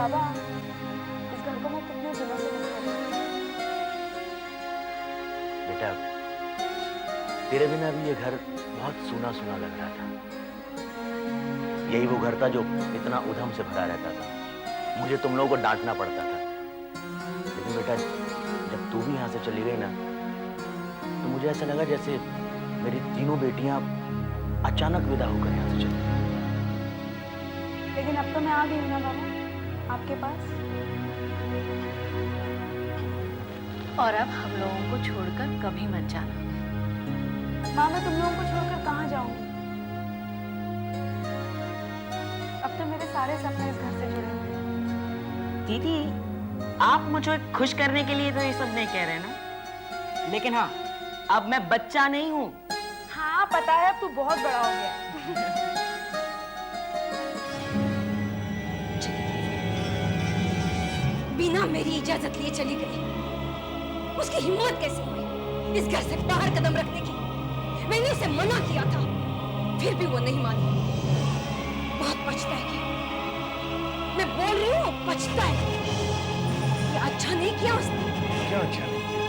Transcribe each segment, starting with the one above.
बाबा, इस घर को मैं कितने दिनों से मिस कर रही हूँ। बेटा, तेरे बिना भी ये घर बहुत सूना सूना लग रहा था। यही वो घर था जो इतना उधम से भरा रहता था। मुझे तुम लोगों को डांटना पड़ता था। लेकिन बेटा, जब तू भी यहाँ से चली गई ना, तो मुझे ऐसा लगा जैसे मेरी तीनों बेटियां अचानक विदा होकर यहाँ से चली गई। लेकिन अब तो मैं आ गई हूँ ना बाबा, आपके पास। और अब हम लोगों को छोड़कर कभी मत जाना। माँ, मैं तुम लोगों को छोड़कर कहाँ जाऊंगी? अब तो मेरे सारे सपने इस घर से जुड़े हुए हैं। दीदी, आप मुझे खुश करने के लिए तो ये सब नहीं कह रहे ना, लेकिन हाँ, अब मैं बच्चा नहीं हूँ। हाँ पता है, अब तू बहुत बड़ा हो गया। बिना मेरी इजाजत लिए चली गई। उसकी हिम्मत कैसे हुई इस घर से बाहर कदम रखने की? मैंने उसे मना किया था, फिर भी वो नहीं मानी। बहुत पछताएगी, मैं बोल रही हूँ, पछताएगी। ये अच्छा नहीं किया उसने। क्या अच्छा नहीं किया?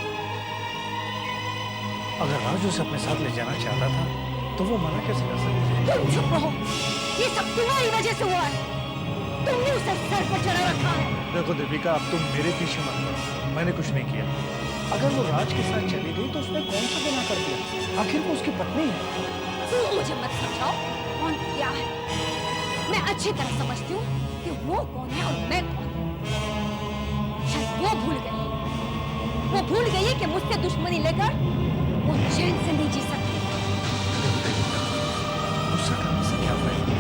अगर राजू उसे अपने साथ ले जाना चाहता था तो वो मना कैसे कर सकती? तुम चुप रहो, ये सब तुम्हारी वजह से हुआ है। तुमने उसे सर पर चढ़ा रखा है। देखो दीपिका, अब तुम मेरे पीछे मत पड़ो, मैंने कुछ नहीं किया। अगर वो राज के साथ चली गई तो उसने कौन सा गुनाह कर दिया? आखिर वो उसकी पत्नी है। तुम मुझे मत समझाओ कौन क्या है। मैं अच्छी तरह समझती हूँ कि वो कौन है और मैं कौन हूँ। शायद वो भूल गई है कि मुझसे दुश्मनी लेकर वो चैन से नहीं जी सकती। गुस्सा करने से क्या फायदा?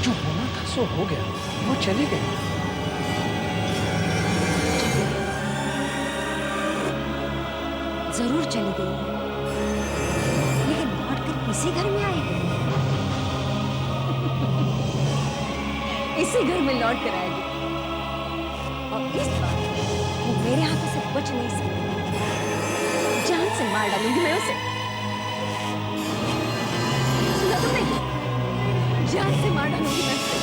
जो होना था सो हो गया, वो चली गई। जरूर चली गई है, लेकिन लौटकर इसी घर में आएगी। इसी घर में लौट कर आएगी, और इस बार वो मेरे हाथों से बच नहीं सकती। जान से मार डालूंगी मैं उसे। सुना तुमने? जान से मार डालूंगी मैं उसे।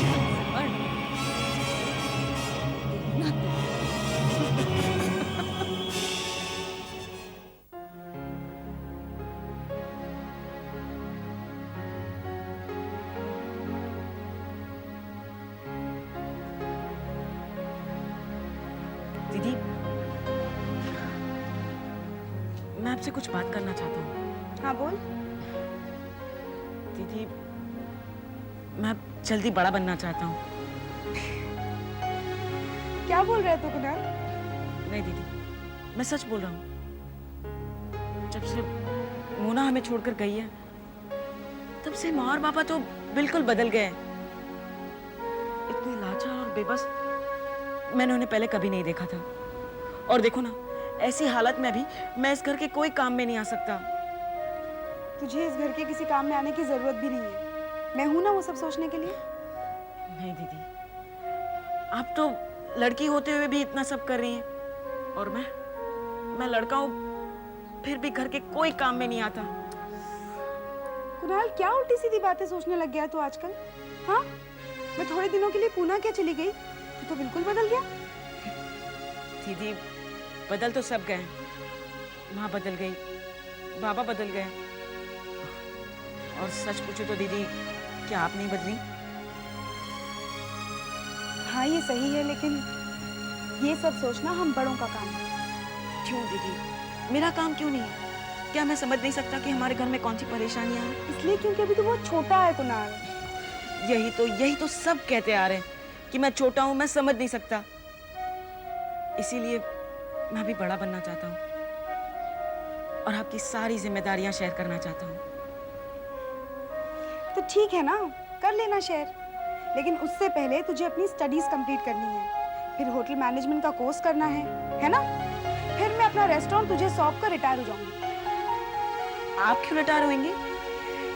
जान से मार डालूंगी। देखना तुम। दीदी, मैं आपसे कुछ बात करना चाहता हूँ। हाँ बोल। दीदी, मैं जल्दी बड़ा बनना चाहता हूँ। क्या बोल रहे तू कुणाल? नहीं दीदी, मैं सच बोल रहा हूँ। जब से मोना हमें छोड़कर गई है, तब से माँ और पापा तो बिल्कुल बदल गए। इतने लाचार और बेबस मैंने उन्हें पहले कभी नहीं देखा था। और देखो ना, ऐसी हालत में भी मैं इस घर के कोई काम में नहीं आ सकता। तुझे इस घर के किसी काम में आने की जरूरत भी नहीं है। मैं हूं ना वो सब सोचने के लिए। नहीं दीदी, आप तो लड़की होते हुए भी इतना सब कर रही हैं, और मैं लड़का हूँ, फिर भी घर के कोई काम में नहीं आता। कुणाल, क्या उल्टी सीधी बातें सोचने लग गया तू आजकल? हाँ, मैं थोड़े दिनों के लिए पूना क्या चली गई, तू तो बिल्कुल बदल गया। दीदी, बदल तो सब गए। माँ बदल गई, बाबा बदल गए, और सच पूछो तो दीदी, क्या आप नहीं बदली? हाँ ये सही है, लेकिन ये सब सोचना हम बड़ों का काम है। क्यों दीदी, मेरा काम क्यों नहीं है? क्या मैं समझ नहीं सकता कि हमारे घर में कौन सी परेशानियां हैं? इसलिए क्योंकि अभी तो बहुत छोटा है कुणाल। यही तो सब कहते आ रहे हैं कि मैं छोटा हूं, मैं समझ नहीं सकता। इसीलिए मैं भी बड़ा बनना चाहता हूँ, और आपकी सारी जिम्मेदारियां शेयर करना चाहता हूँ। तो ठीक है ना, कर लेना शेयर, लेकिन उससे पहले तुझे अपनी स्टडीज कंप्लीट करनी है, फिर होटल मैनेजमेंट का कोर्स करना है ना? फिर मैं अपना रेस्टोरेंट तुझे सौंप कर रिटायर हो जाऊंगी। आप क्यों रिटायर होंगे?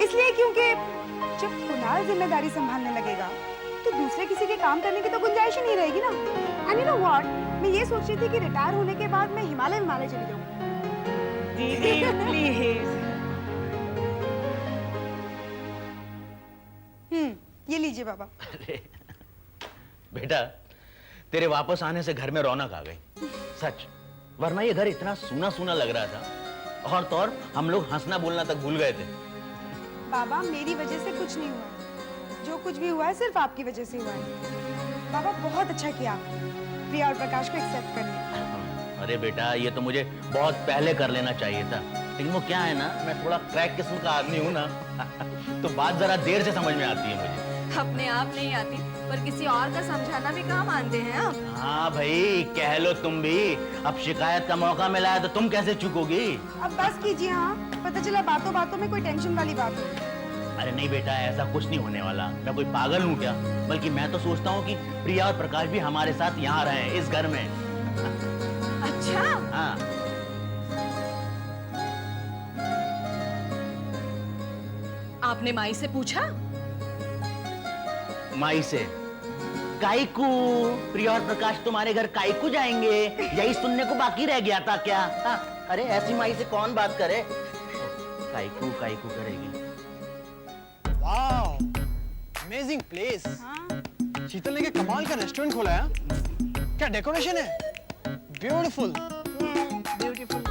इसलिए क्योंकि जब कुणाल जिम्मेदारी संभालने लगेगा तो दूसरे किसी के काम करने की तो गुंजाइश ही नहीं रहेगी ना। एंड यू नो व्हाट, मैं ये सोच रही थी कि रिटायर होने के बाद मैं हिमालय चली जाऊँ। दीदी प्लीज। ये ली लीजिए बाबा। अरे बेटा, तेरे वापस आने से घर में रौनक आ गई, सच। वरना ये घर इतना सूना सूना लग रहा था, और तो और हम लोग हंसना बोलना तक भूल गए थे। बाबा मेरी वजह से कुछ नहीं हुआ, जो कुछ भी हुआ है सिर्फ आपकी वजह से हुआ है। बाबा बहुत अच्छा किया प्रिया और प्रकाश को एक्सेप्ट कर लिया। अरे बेटा, ये तो मुझे बहुत पहले कर लेना चाहिए था, लेकिन वो क्या है ना, मैं थोड़ा क्रैक किस्म का आदमी हूँ ना तो बात जरा देर से समझ में आती है मुझे। अपने आप नहीं आती, पर किसी और का समझाना भी कहाँ मानते हैं आप। हाँ भाई, कह लो तुम भी। अब शिकायत का मौका मिला है तो तुम कैसे चूकोगी? अब बस कीजिए। हाँ, पता चला बातों बातों में कोई टेंशन वाली बात हो। अरे नहीं बेटा, ऐसा कुछ नहीं होने वाला। मैं कोई पागल हूँ क्या? बल्कि मैं तो सोचता हूँ कि प्रिया और प्रकाश भी हमारे साथ यहाँ रहें, इस घर में। अच्छा, हाँ। आपने माई से पूछा? माई से? काईकू, प्रिया और प्रकाश तुम्हारे घर काईकू जाएंगे, यही सुनने को बाकी रह गया था क्या? हाँ? अरे ऐसी माई से कौन बात करे? काईकू काईकू करेगी। Wow, amazing place. शीतल ने क्या कमाल का रेस्टोरेंट खोला है। क्या डेकोरेशन है, ब्यूटीफुल। ब्यूटीफुल।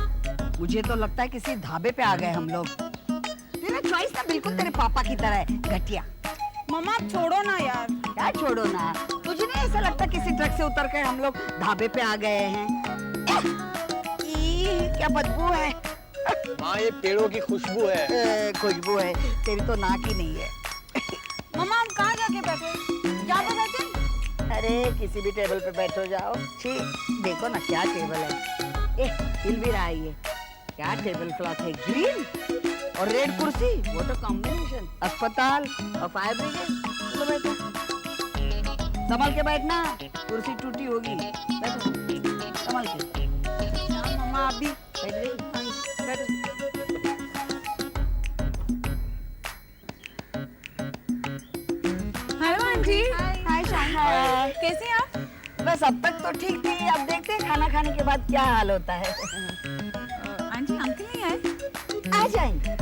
मुझे तो लगता है किसी ढाबे पे आ गए हम लोग। तेरा चॉइस ना बिल्कुल तेरे पापा की तरह है, घटिया। मम्मा आप छोड़ो ना यार। क्या छोड़ो ना, तुझे नहीं ऐसा लगता किसी ट्रक से उतर कर हम लोग ढाबे पे आ गए हैं? ई, क्या बदबू है। हाँ, ये पेड़ों की खुशबू है। खुशबू है, तेरी तो नाक ही नहीं है। मम्मा हम कहाँ जाके बैठे? क्या बैठे? अरे किसी भी टेबल पे बैठो जाओ। छी, देखो ना क्या टेबल है। हिल भी रहा है ये। क्या टेबल क्लॉथ है, ग्रीन और रेड कुर्सी, वो तो कॉम्बिनेशन। अस्पताल और फायर ब्रिगेड। चलो बैठो, संभल के बैठना, कुर्सी टूटी होगी। बैठो संभल के। मम्मा आप भी बैठ गई? बैठो। Hello aunty. हाय शान, कैसे हैं आप? बस अब तक तो ठीक थी, अब देखते हैं खाना खाने के बाद क्या हाल होता है। आंटी अंकल नहीं आए? आ जाएंगे।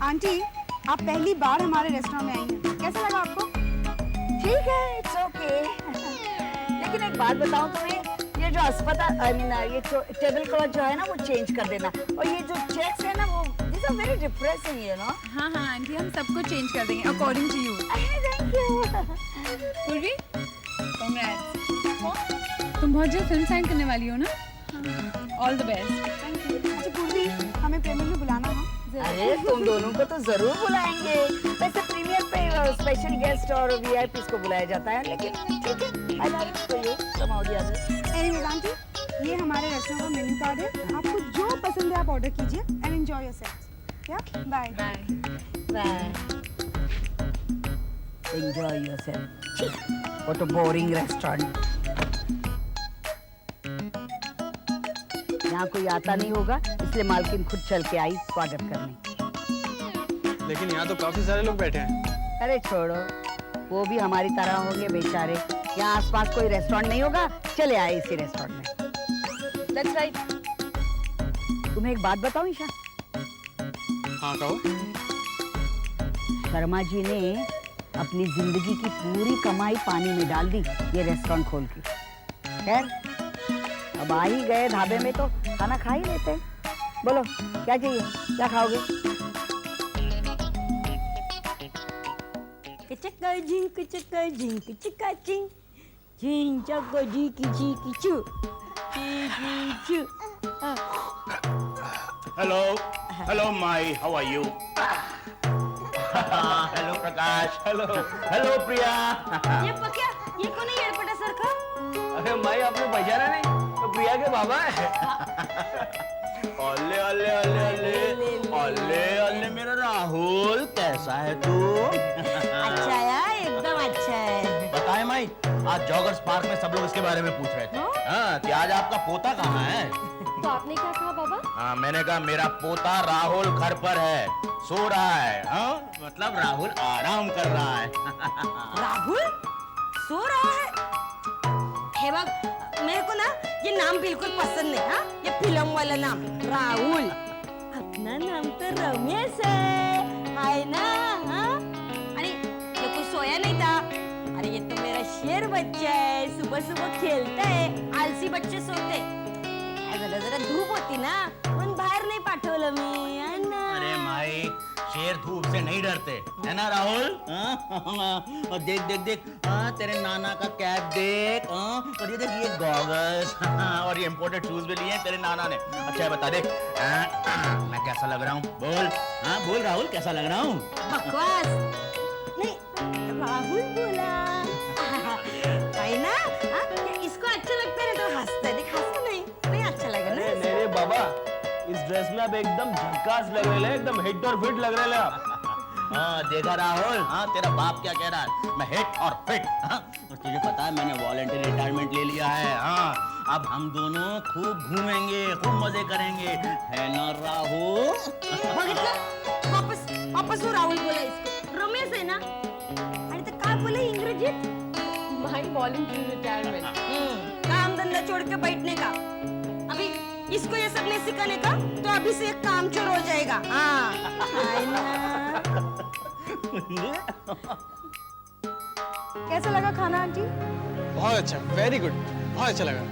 आंटी आप पहली बार हमारे रेस्टोरेंट में आई हैं, कैसा लगा आपको? ठीक है, इट्स ओके। लेकिन एक बात बताऊं तुम्हें, ये जो अस्पताल ये टेबल क्लॉथ जो है ना वो चेंज कर देना, और ये जो चेक्स है ना वो this are very depressing, you know. हाँ हाँ आंटी, हम सबको चेंज कर देंगे according to you. Thank you. Purvi congrats, तुम बहुत जल्द फिल्म साइन करने वाली हो ना? All the best. Thank you. अच्छा पूर्वी, हमें प्रीमियर में बुलाना। हाँ अरे तुम दोनों को तो जरूर बुलाएंगे। वैसे प्रीमियर पे स्पेशल गेस्ट और वीआईपीज को बुलाया जाता है, लेकिन ठीक है, I like for you some of the others. Anyways aunty, ये हमारे रेस्टोरेंट का मेन्यू कार्ड है, आपको जो पसंद है आप ऑर्डर कीजिए एंड एंजॉय योरसेल्फ। या bye bye. Bye. Enjoy yourself. What a boring restaurant. यहाँ कोई आता नहीं होगा, इसलिए मालकिन खुद चल के आई स्वागत करने। लेकिन यहाँ तो काफी सारे लोग बैठे हैं। अरे छोड़ो, वो भी हमारी तरह होंगे बेचारे। यहाँ आसपास कोई रेस्टोरेंट नहीं होगा, चले आए इसी रेस्टोरेंट में। That's right. तुम्हें एक बात बताऊं ईशा? हाँ कहो। शर्मा जी ने अपनी जिंदगी की पूरी कमाई पानी में डाल दी ये रेस्टोरेंट खोल के। खैर, अब आ ही गए ढाबे में तो खाना खा ही लेते हैं। बोलो क्या चाहिए, क्या खाओगे? किचका जिंक चिका जिंक चिका चिंग जिंग चको जी की चू चू। Hello hello my, how are you? Hello Prakash, hello hello Priya. ये पक्या, ये कौन है एयरपोर्ट सर का? अरे माई, आपने पहचाना नहीं? तो प्रिया के बाबा है। ओले ओले ओले ओले ओले ओले मेरा राहुल, कैसा है तू? अच्छा है, एकदम अच्छा है। बताए माई, आज जॉगर्स पार्क में सब लोग इसके बारे में पूछ रहे थे। हाँ, कि आज आपका पोता कहाँ है? तो आपने क्या कहा बाबा? हाँ, मैंने कहा मेरा पोता राहुल घर पर है, सो रहा है। हाँ, मतलब राहुल आराम कर रहा है। राहुल सो रहा है? हे बग, मेरे को ना ये नाम बिल्कुल पसंद नहीं। हाँ, ये फिल्म वाला नाम राहुल। अपना नाम तो रमेश है ना? हाँ, अरे ये कुछ सोया नहीं था, सुबह सुबह खेळताय, आलसी बच्चे सोडते. काय झालं, जरा धूप होती ना, पण बाहेर नाही पाठवलं मी. है ना? अरे माई, शेर धूप से नहीं डरते, है ना राहुल? हाँ? और देख देख देख, हाँ, तेरे नाना का कैप देख, हाँ, और ये देख ये गॉगल्स, और ये इम्पोर्टेड शूज भी लिए हैं तेरे नाना ने. अच्छा ये बता दे, मैं कैसा लग रहा हूँ? बोल, हाँ बोल राहुल, कैसा लग रहा हूँ? बकवास नहीं, राहुल बोला. है ना? हाँ, ये इसको अच्छा लगता है तो हंसता है. देख हंसता नहीं अच्छा लगा ना. मेरे बाबा इस ड्रेस में आप एकदम झकास लग रहे हैं, एकदम हिट और फिट लग रहे हैं आप. हाँ देखा राहुल, हाँ तेरा बाप क्या कह रहा है, मैं हिट और फिट. हाँ, और तुझे पता है मैंने वॉलंटरी रिटायरमेंट ले लिया है. हाँ, अब हम दोनों खूब घूमेंगे, खूब मजे करेंगे, है ना राहुल? बघितलं, वापस वो राहुल बोला इसको. रमेश है ना, आणि ते काय बोले इंग्रजीत? माई वॉलंटरी रिटायरमेंट. काम धंधा छोड़ के बैठने का. अभी इसको ये सब नहीं सिखाने का, तो अभी से एक कामचोर हो जाएगा. हाँ. है ना? कैसा लगा खाना आंटी? बहुत अच्छा, वेरी गुड, बहुत अच्छा लगा.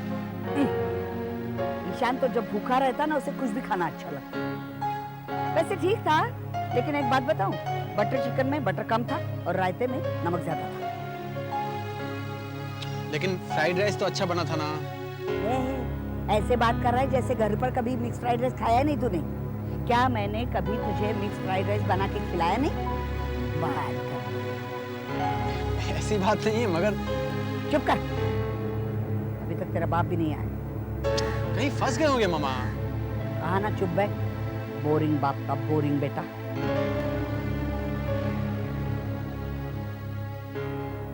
ईशान तो जब भूखा रहता ना उसे कुछ भी खाना अच्छा लगता. वैसे ठीक था, लेकिन एक बात बताऊं, बटर चिकन में बटर कम था और रायते में नमक ज्यादा था. लेकिन फ्राइड राइस तो अच्छा बना था ना. ऐसे बात कर रहा है जैसे घर पर कभी मिक्स फ्राइड राइस खाया नहीं तूने. क्या मैंने कभी तुझे मिक्स फ्राइड राइस बना के खिलाया नहीं? बात कर. ऐसी बात नहीं है, मगर चुप कर. अभी तक तेरा बाप भी नहीं आया. कहीं फंस गए होंगे मामा. कहा ना चुप बैठ. बोरिंग बाप का बोरिंग बेटा.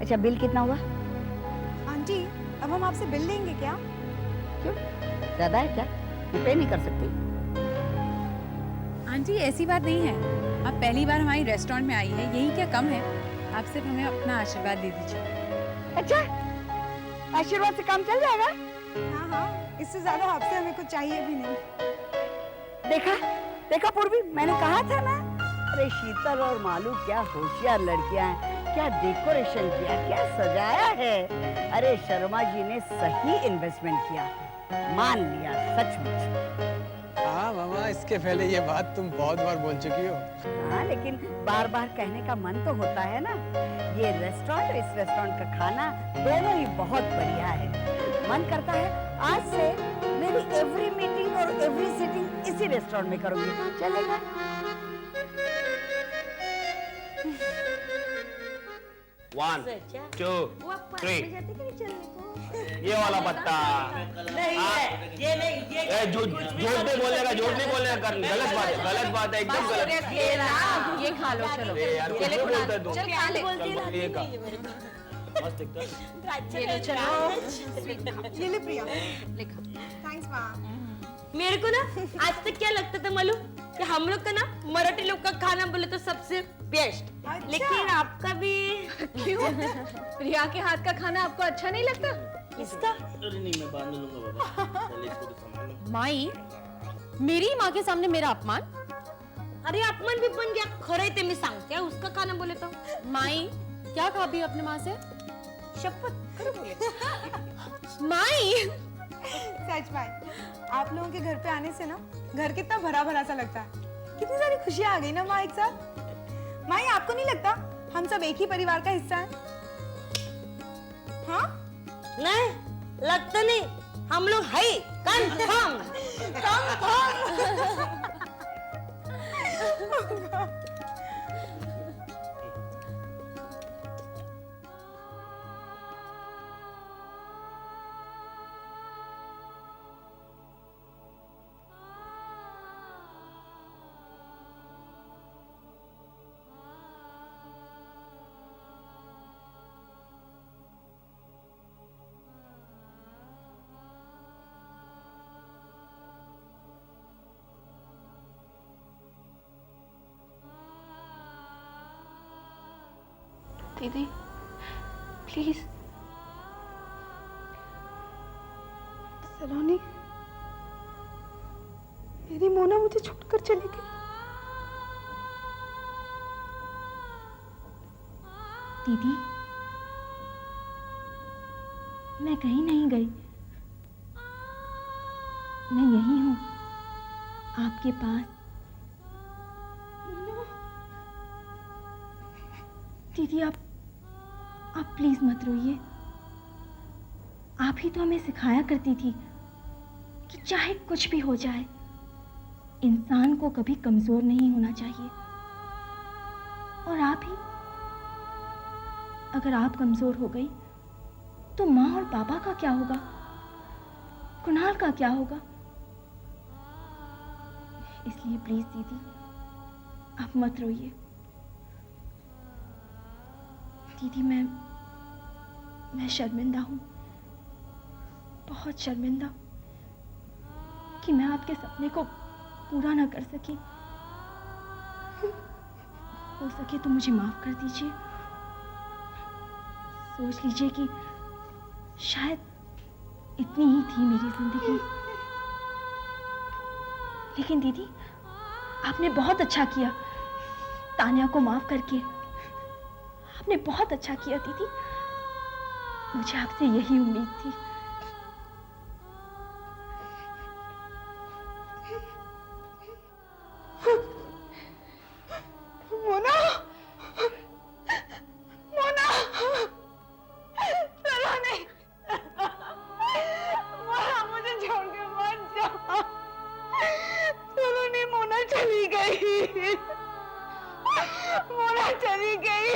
अच्छा बिल कितना हुआ? आंटी अब हम आपसे बिल लेंगे क्या? क्यों, ज्यादा है क्या? मैं पे नहीं कर सकती? आंटी ऐसी बात नहीं है, आप पहली बार हमारी रेस्टोरेंट में आई है, यही क्या कम है. आप सिर्फ हमें अपना आशीर्वाद दे दीजिए. अच्छा, आशीर्वाद से काम चल जाएगा. हाँ हाँ, इससे ज्यादा आपसे हमें कुछ चाहिए भी नहीं. देखा देखा पूर्वी, मैंने कहा था ना. अरे शीतल और मालू क्या होशियार लड़कियां हैं. क्या डेकोरेशन किया, क्या सजाया है. अरे शर्मा जी ने सही इन्वेस्टमेंट किया, मान लिया सचमुच. हाँ मामा, इसके पहले ये बात तुम बहुत बार बोल चुकी हो. हाँ, लेकिन बार बार कहने का मन तो होता है ना. ये रेस्टोरेंट और इस रेस्टोरेंट का खाना दोनों ही बहुत बढ़िया है. मन करता है आज से मेरी एवरी मीटिंग और एवरी सिटिंग इसी रेस्टोरेंट में करूंगी. चलेगा? वन टू वो थ्री. जाते कि नहीं चलने को? ये वाला पत्ता. नहीं है, ये नहीं, ये झूठ नहीं बोलेगा, झूठ नहीं बोलेगा. गलत बात है, गलत बात है, एकदम गलत. ये खा लो चलो. ए यार, कुछ नहीं बोलता है तू. चल खा ले. ये का मस्त दिखता है. ये लो चलो. ये ले प्रिया. लिखा. थैंक्स माँ. मेरे को ना आज तक क्या लगता था मालूम, कि हम लोग का ना मराठी लोग का खाना बोले तो सबसे बेस्ट. अच्छा. लेकिन आपका भी क्यों? प्रिया के हाथ का खाना आपको अच्छा नहीं लगता? इसका अरे नहीं, मैं बाद में लूंगा बाबा. पहले इसको तो संभाल लो. माई, मेरी माँ के सामने मेरा अपमान. अरे अपमान भी बन गया. खरं ते मी सांगते, उसका खाना बोले तो माई, क्या खा भी अपने माँ से? शपथ खरं बोले. माई, सच भाई, आप लोगों के घर पे आने से ना घर कितना भरा भरा सा लगता है. कितनी सारी खुशियां आ गई ना माँ एक साथ. माँ, आपको नहीं लगता हम सब एक ही परिवार का हिस्सा हैं? हाँ? नहीं लगता नहीं, हम लोग है कंफर्म. दीदी प्लीज. सलोनी, मेरी मोना मुझे छोड़कर चली गई. दीदी मैं कहीं नहीं गई, मैं यही हूँ आपके पास। दीदी आप प्लीज मत रोइए। आप ही तो हमें सिखाया करती थी कि चाहे कुछ भी हो जाए इंसान को कभी कमजोर नहीं होना चाहिए। और आप ही, अगर आप कमजोर हो गई तो माँ और पापा का क्या होगा, कुणाल का क्या होगा? इसलिए प्लीज दीदी आप मत रोइए। दीदी मैं शर्मिंदा हूँ, बहुत शर्मिंदा कि मैं आपके सपने को पूरा ना कर सकी। हो सके तो मुझे माफ कर दीजिए। सोच लीजिए कि शायद इतनी ही थी मेरी जिंदगी। लेकिन दीदी आपने बहुत अच्छा किया तान्या को माफ करके। आपने बहुत अच्छा किया दीदी, मुझे आपसे यही उम्मीद थी। मोना, मोना, चलो नहीं, मोना मुझे छोड़ के मत जाओ। चलो नहीं, मोना चली गई, मोना चली गई।